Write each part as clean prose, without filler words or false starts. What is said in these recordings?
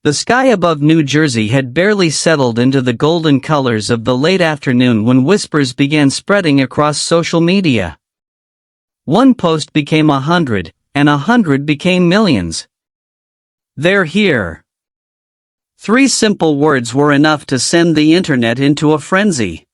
The sky above New Jersey had barely settled into the golden colors of the late afternoon when whispers began spreading across social media. One post became 100, and 100 became millions. "They're here." 3 simple words were enough to send the internet into a frenzy.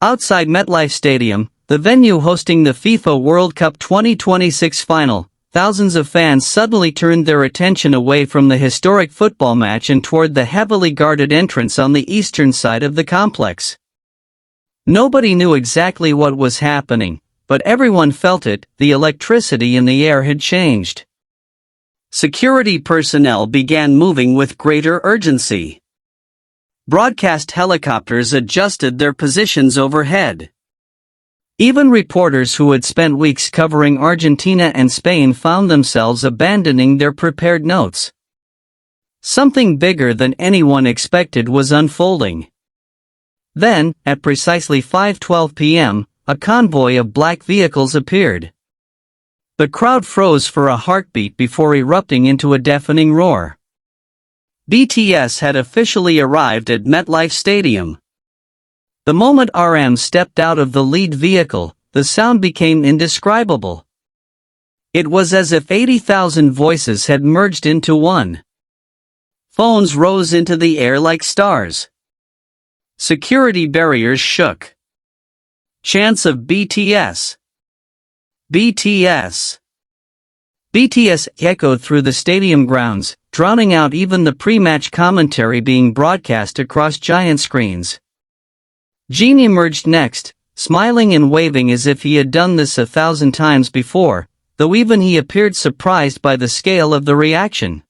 Outside MetLife Stadium, the venue hosting the FIFA World Cup 2026 final, thousands of fans suddenly turned their attention away from the historic football match and toward the heavily guarded entrance on the eastern side of the complex. Nobody knew exactly what was happening, but everyone felt it. The electricity in the air had changed. Security personnel began moving with greater urgency. Broadcast helicopters adjusted their positions overhead. Even reporters who had spent weeks covering Argentina and Spain found themselves abandoning their prepared notes. Something bigger than anyone expected was unfolding. Then, at precisely 5:12 p.m., a convoy of black vehicles appeared. The crowd froze for a heartbeat before erupting into a deafening roar. BTS had officially arrived at MetLife Stadium. The moment RM stepped out of the lead vehicle, the sound became indescribable. It was as if 80,000 voices had merged into one. Phones rose into the air like stars. Security barriers shook. Chants of BTS. BTS. BTS echoed through the stadium grounds, drowning out even the pre-match commentary being broadcast across giant screens. Jimin emerged next, smiling and waving as if he had done this 1,000 times before, though even he appeared surprised by the scale of the reaction.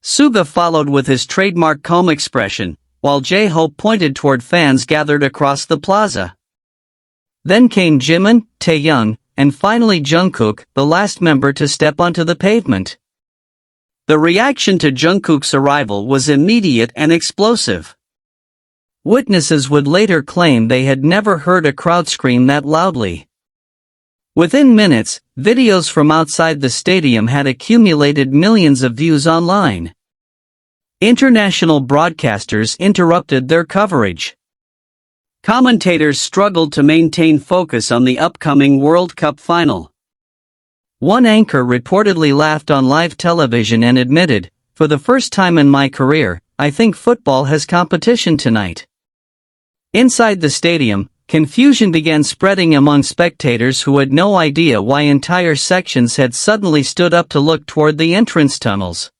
SUGA followed with his trademark calm expression, while J-Hope pointed toward fans gathered across the plaza. Then came Jimin, Taehyung, and finally Jungkook, the last member to step onto the pavement. The reaction to Jungkook's arrival was immediate and explosive. Witnesses would later claim they had never heard a crowd scream that loudly. Within minutes, videos from outside the stadium had accumulated millions of views online. International broadcasters interrupted their coverage. Commentators struggled to maintain focus on the upcoming World Cup final. One anchor reportedly laughed on live television and admitted, "For the first time in my career, I think football has competition tonight." Inside the stadium, confusion began spreading among spectators who had no idea why entire sections had suddenly stood up to look toward the entrance tunnels.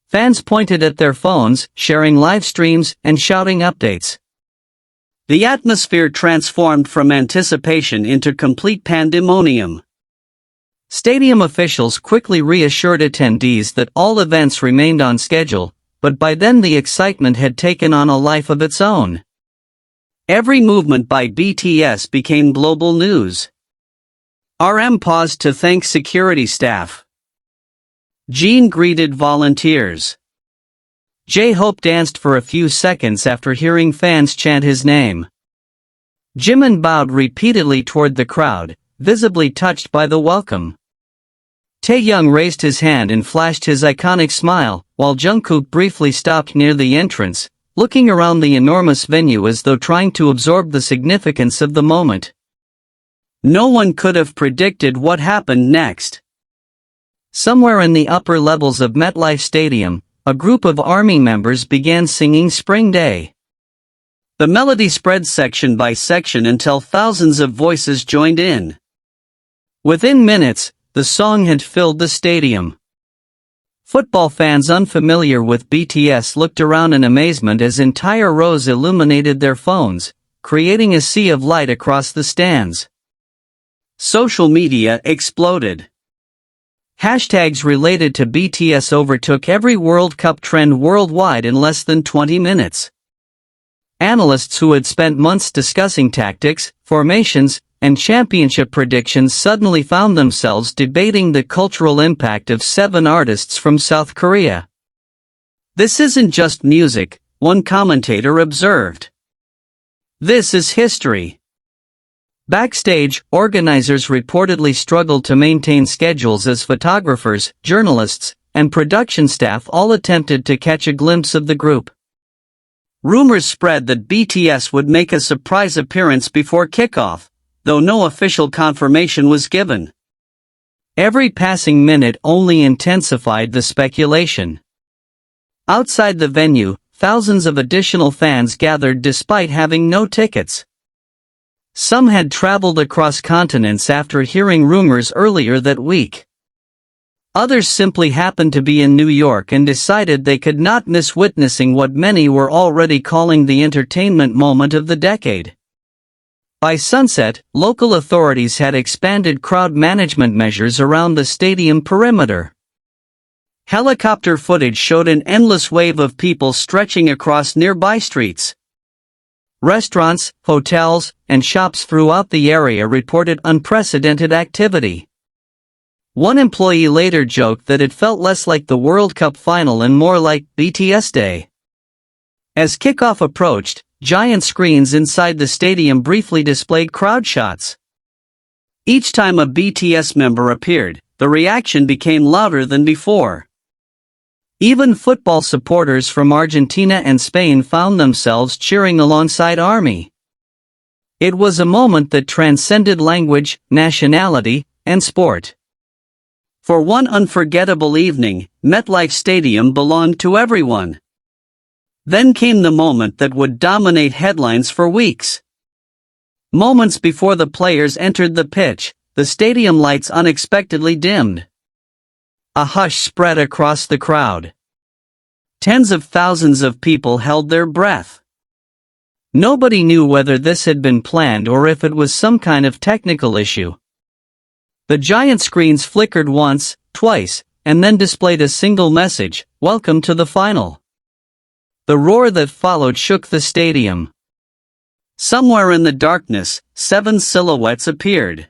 Fans pointed at their phones, sharing live streams and shouting updates. The atmosphere transformed from anticipation into complete pandemonium. Stadium officials quickly reassured attendees that all events remained on schedule, but by then the excitement had taken on a life of its own. Every movement by BTS became global news. RM paused to thank security staff. Jin greeted volunteers. J-Hope danced for a few seconds after hearing fans chant his name. Jimin bowed repeatedly toward the crowd, visibly touched by the welcome. Taehyung raised his hand and flashed his iconic smile, while Jungkook briefly stopped near the entrance, looking around the enormous venue as though trying to absorb the significance of the moment. No one could have predicted what happened next. Somewhere in the upper levels of MetLife Stadium, a group of army members began singing Spring Day. The melody spread section by section until thousands of voices joined in. Within minutes, the song had filled the stadium. Football fans unfamiliar with BTS looked around in amazement as entire rows illuminated their phones, creating a sea of light across the stands. Social media exploded. Hashtags related to BTS overtook every World Cup trend worldwide in less than 20 minutes. Analysts who had spent months discussing tactics, formations, and championship predictions suddenly found themselves debating the cultural impact of 7 artists from South Korea. "This isn't just music," one commentator observed. "This is history." Backstage, organizers reportedly struggled to maintain schedules as photographers, journalists, and production staff all attempted to catch a glimpse of the group. Rumors spread that BTS would make a surprise appearance before kickoff, though no official confirmation was given. Every passing minute only intensified the speculation. Outside the venue, thousands of additional fans gathered despite having no tickets. Some had traveled across continents after hearing rumors earlier that week. Others simply happened to be in New York and decided they could not miss witnessing what many were already calling the entertainment moment of the decade. By sunset, local authorities had expanded crowd management measures around the stadium perimeter. Helicopter footage showed an endless wave of people stretching across nearby streets. Restaurants, hotels, and shops throughout the area reported unprecedented activity. One employee later joked that it felt less like the World Cup final and more like BTS Day. As kickoff approached, giant screens inside the stadium briefly displayed crowd shots. Each time a BTS member appeared, the reaction became louder than before. Even football supporters from Argentina and Spain found themselves cheering alongside ARMY. It was a moment that transcended language, nationality, and sport. For one unforgettable evening, MetLife Stadium belonged to everyone. Then came the moment that would dominate headlines for weeks. Moments before the players entered the pitch, the stadium lights unexpectedly dimmed. A hush spread across the crowd. Tens of thousands of people held their breath. Nobody knew whether this had been planned or if it was some kind of technical issue. The giant screens flickered once, twice, and then displayed a single message: "Welcome to the final." The roar that followed shook the stadium. Somewhere in the darkness, 7 silhouettes appeared.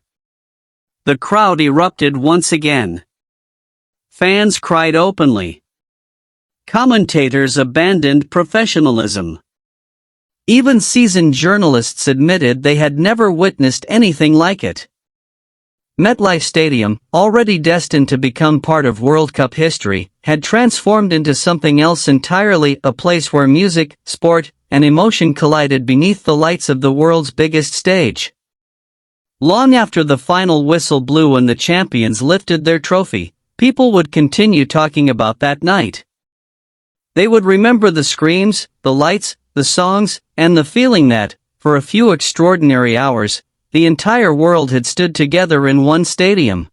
The crowd erupted once again. Fans cried openly. Commentators abandoned professionalism. Even seasoned journalists admitted they had never witnessed anything like it. MetLife Stadium, already destined to become part of World Cup history, had transformed into something else entirely, a place where music, sport, and emotion collided beneath the lights of the world's biggest stage. Long after the final whistle blew and the champions lifted their trophy, people would continue talking about that night. They would remember the screams, the lights, the songs, and the feeling that, for a few extraordinary hours, the entire world had stood together in one stadium.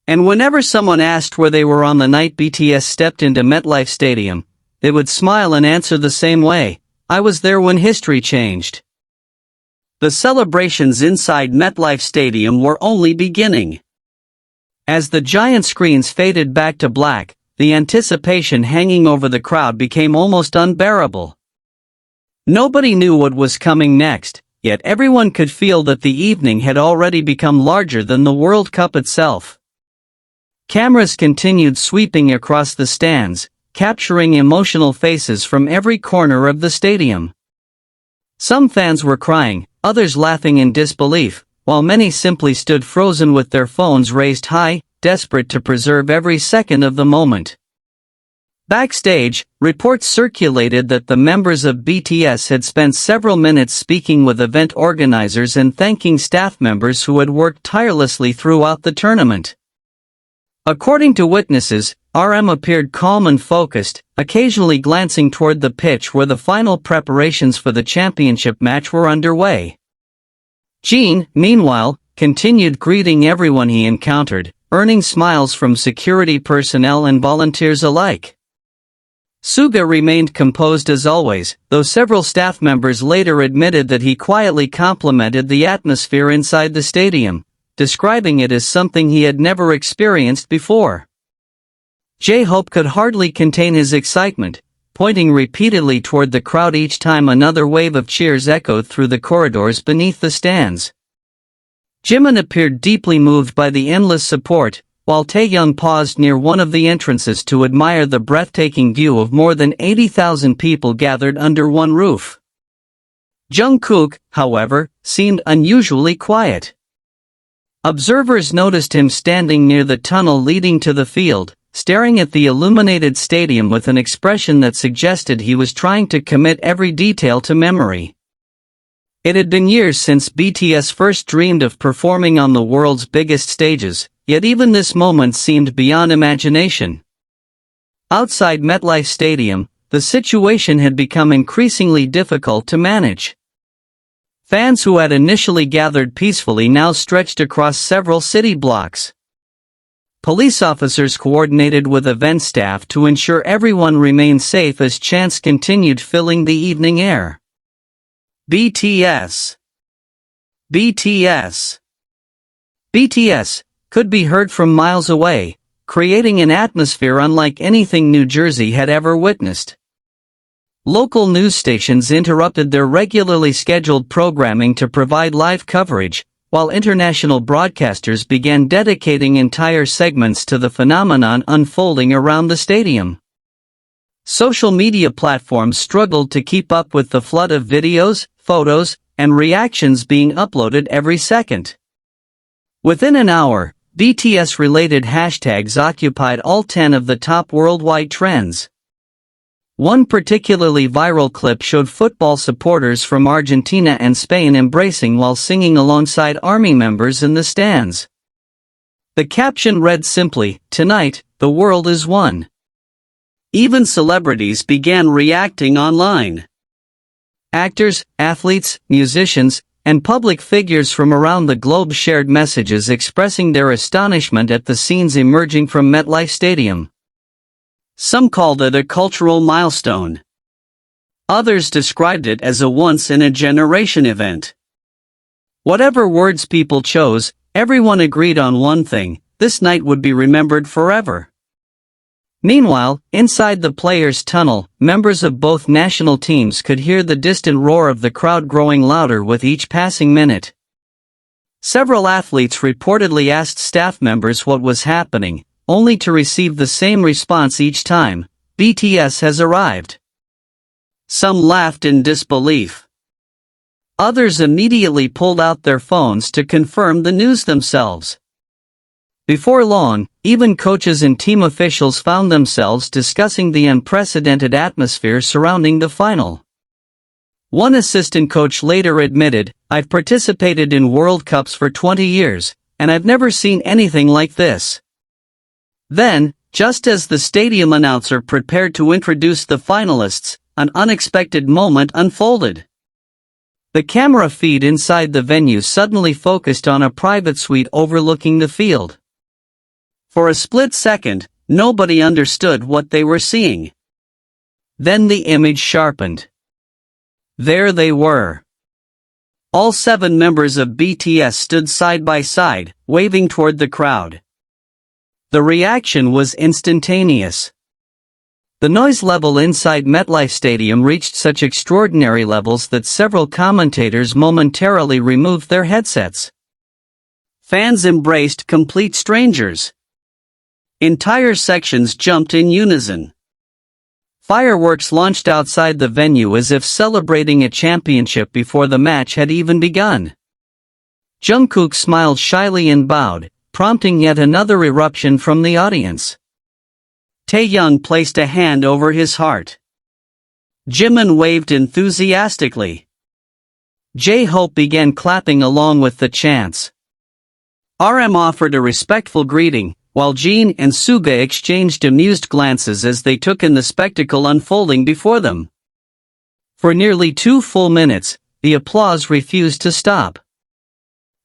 And whenever someone asked where they were on the night BTS stepped into MetLife Stadium, they would smile and answer the same way: "I was there when history changed." The celebrations inside MetLife Stadium were only beginning. As the giant screens faded back to black, the anticipation hanging over the crowd became almost unbearable. Nobody knew what was coming next, yet everyone could feel that the evening had already become larger than the World Cup itself. Cameras continued sweeping across the stands, capturing emotional faces from every corner of the stadium. Some fans were crying, others laughing in disbelief, while many simply stood frozen with their phones raised high, desperate to preserve every second of the moment. Backstage, reports circulated that the members of BTS had spent several minutes speaking with event organizers and thanking staff members who had worked tirelessly throughout the tournament. According to witnesses, RM appeared calm and focused, occasionally glancing toward the pitch where the final preparations for the championship match were underway. Jimin, meanwhile, continued greeting everyone he encountered, earning smiles from security personnel and volunteers alike. SUGA remained composed as always, though several staff members later admitted that he quietly complimented the atmosphere inside the stadium, describing it as something he had never experienced before. J-Hope could hardly contain his excitement, pointing repeatedly toward the crowd each time another wave of cheers echoed through the corridors beneath the stands. Jimin appeared deeply moved by the endless support, while Taehyung paused near one of the entrances to admire the breathtaking view of more than 80,000 people gathered under one roof. Jungkook, however, seemed unusually quiet. Observers noticed him standing near the tunnel leading to the field, staring at the illuminated stadium with an expression that suggested he was trying to commit every detail to memory. It had been years since BTS first dreamed of performing on the world's biggest stages, yet even this moment seemed beyond imagination. Outside MetLife Stadium, the situation had become increasingly difficult to manage. Fans who had initially gathered peacefully now stretched across several city blocks. Police officers coordinated with event staff to ensure everyone remained safe as chants continued filling the evening air. BTS. BTS. BTS could be heard from miles away, creating an atmosphere unlike anything New Jersey had ever witnessed. Local news stations interrupted their regularly scheduled programming to provide live coverage, while international broadcasters began dedicating entire segments to the phenomenon unfolding around the stadium. Social media platforms struggled to keep up with the flood of videos, photos, and reactions being uploaded every second. Within an hour, BTS-related hashtags occupied all 10 of the top worldwide trends. One particularly viral clip showed football supporters from Argentina and Spain embracing while singing alongside army members in the stands. The caption read simply, "Tonight, the world is one." Even celebrities began reacting online. Actors, athletes, musicians, and public figures from around the globe shared messages expressing their astonishment at the scenes emerging from MetLife Stadium. Some called it a cultural milestone. Others described it as a once-in-a-generation event. Whatever words people chose, everyone agreed on one thing: this night would be remembered forever. Meanwhile, inside the players' tunnel, members of both national teams could hear the distant roar of the crowd growing louder with each passing minute. Several athletes reportedly asked staff members what was happening, only to receive the same response each time: "BTS has arrived." Some laughed in disbelief. Others immediately pulled out their phones to confirm the news themselves. Before long, even coaches and team officials found themselves discussing the unprecedented atmosphere surrounding the final. One assistant coach later admitted, "I've participated in World Cups for 20 years, and I've never seen anything like this." Then, just as the stadium announcer prepared to introduce the finalists, an unexpected moment unfolded. The camera feed inside the venue suddenly focused on a private suite overlooking the field. For a split second, nobody understood what they were seeing. Then the image sharpened. There they were. All 7 members of BTS stood side by side, waving toward the crowd. The reaction was instantaneous. The noise level inside MetLife Stadium reached such extraordinary levels that several commentators momentarily removed their headsets. Fans embraced complete strangers. Entire sections jumped in unison. Fireworks launched outside the venue as if celebrating a championship before the match had even begun. Jungkook smiled shyly and bowed, prompting yet another eruption from the audience. Taehyung placed a hand over his heart. Jimin waved enthusiastically. J-Hope began clapping along with the chants. RM offered a respectful greeting, while Jimin and SUGA exchanged amused glances as they took in the spectacle unfolding before them. For nearly 2 full minutes, the applause refused to stop.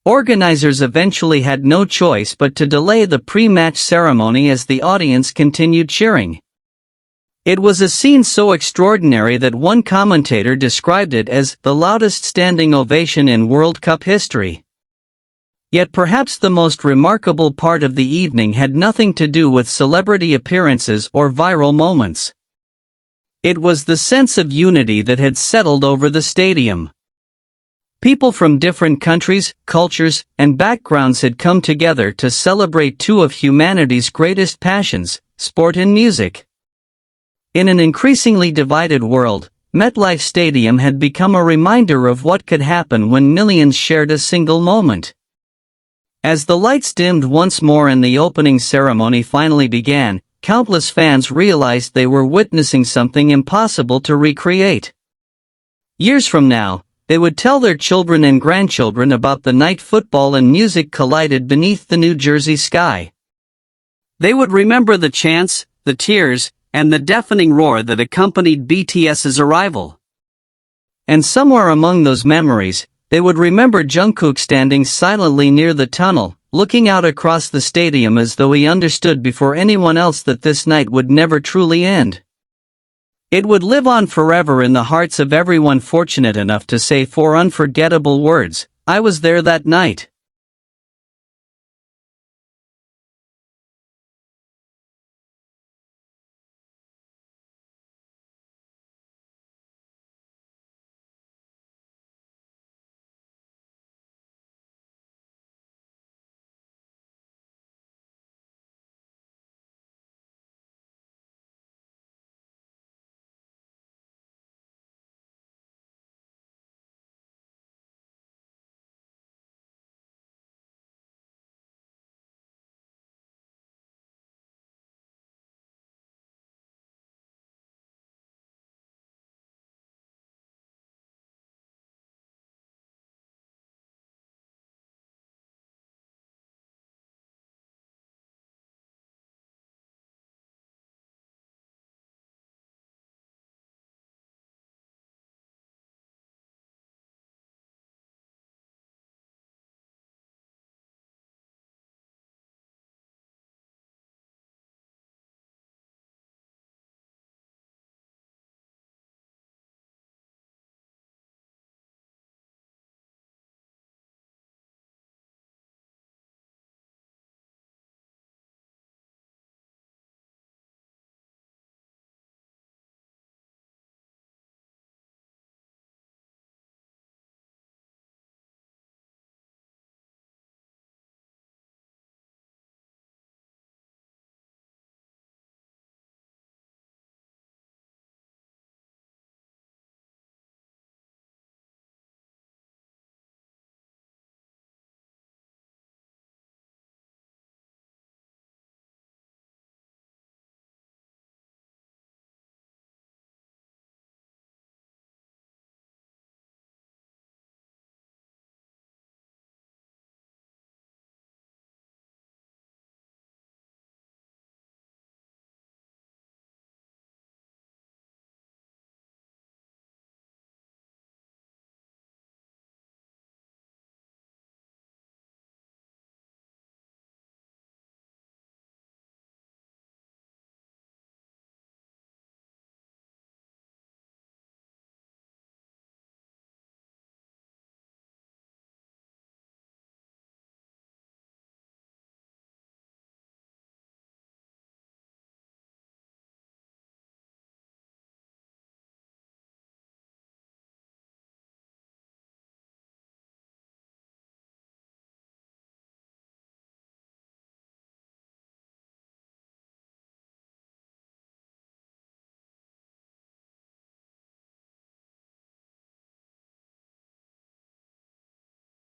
Organizers eventually had no choice but to delay the pre-match ceremony as the audience continued cheering. It was a scene so extraordinary that one commentator described it as the loudest standing ovation in World Cup history. Yet perhaps the most remarkable part of the evening had nothing to do with celebrity appearances or viral moments. It was the sense of unity that had settled over the stadium. People from different countries, cultures, and backgrounds had come together to celebrate 2 of humanity's greatest passions, sport and music. In an increasingly divided world, MetLife Stadium had become a reminder of what could happen when millions shared a single moment. As the lights dimmed once more and the opening ceremony finally began, countless fans realized they were witnessing something impossible to recreate. Years from now, they would tell their children and grandchildren about the night football and music collided beneath the New Jersey sky. They would remember the chants, the tears, and the deafening roar that accompanied BTS's arrival. And somewhere among those memories, they would remember Jungkook standing silently near the tunnel, looking out across the stadium as though he understood before anyone else that this night would never truly end. It would live on forever in the hearts of everyone fortunate enough to say 4 unforgettable words, "I was there that night."